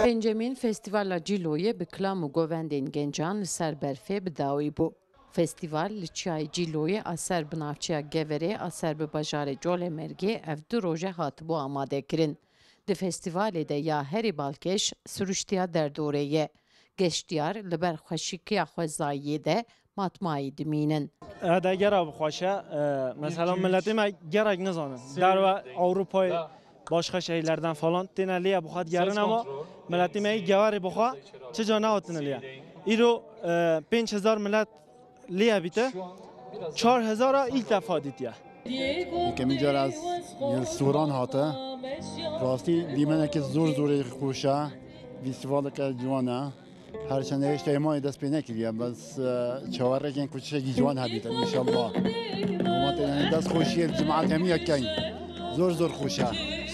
Benjamin Festivala Cilo'ya bi klam û govendên gencan li ser berfê bi dawî bû. Festival li çiyayê Cilo'yê a ser bi navçeya Geverê a ser bi bajarê Colemêrgê ev du roje hatibû amadekirin. Di festivalê de ya herî balkêş siruştiya derdorê ye. Geştyar li ber xweşikiya xwezayiyê de matmayî dimînin. Hede gera bixweşe, mesela milletê me gerek nizanin. Derve Avrupayê başka şehirlerden falan tine liye bixwat gerin ama milletê me gewarê bixwe çica nehatine liye. İro 5000 millet liye bite 4000 ilk defa ditiye. Kemî car ez yê Sûran hate, rastî dîmeneke zor zorê xweş e, fîstîvaleke ciwan e. Her çende işte emayê dest pê nekiriye, bes çawarekên kûçekî ciwan hebîte înşallah. Domatê dest xweşiyê cemaet hemî keyin. Zor zor xweş e.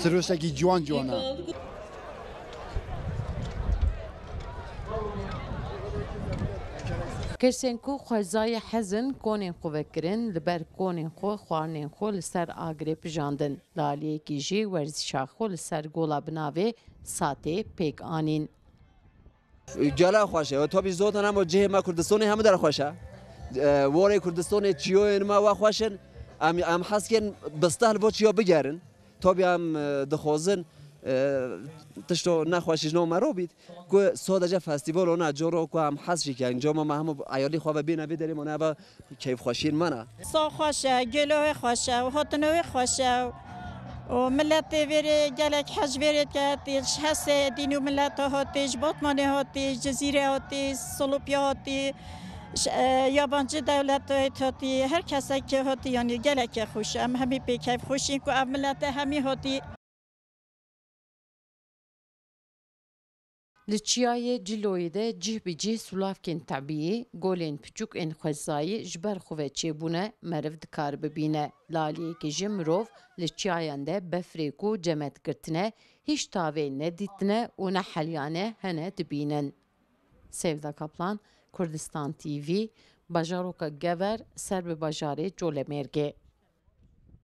Sirûsekî ciwan ciwan e. Kesên ku xwezayê hezin konên xwe vekirin li ber konên xwe xwarinên xwe li ser agrê pijandin. Li aliyekî jî werzîşa xwe li ser gola binavê satê pêk anîn. Gela xweş e. Tabii zaten ama cihê me Kurdistanê hemû der xweş e. Warê Kurdistanê çiyoyên me ve xweş in. Em hezkin bisteh bo çiya bigerin. Tabii em dixwazin tişto nexweşî jina me ro bît ku sadece festîval ona caro ku em hez jî kirin. Cama me hemû ayalî xwe ve bêne vê derê me nebe keyfxweşiyên me ne. Sa xweş e, gelohê xweş e, hatinê xweş e. O milletê verê gelek hej verê ketî, hesê dîn û millet hatî, ji Batmanê hatî, Cezîrê hatî, Solopya hatî, yabancı devlet hatî, her kesek hatî yani gelek xweş. Em hemî pê keyfxweşîn ku ev millete hemî hatî. Li çiyayê Ciloyê de cih bi cih sulavkên tebîyî, golên piçûk ên xwezayî ji ber xwe ve çêbûne meriv dikar bibîne. Li aliyekê jî mirov li çiyayan de befrê ku cemetgirtine hîç tavê nedîtine û ne helyane hene dibînin. Sevda Kaplan, Kurdistan TV, Bajaroka Gever, ser bi bajarê Colemêrgê.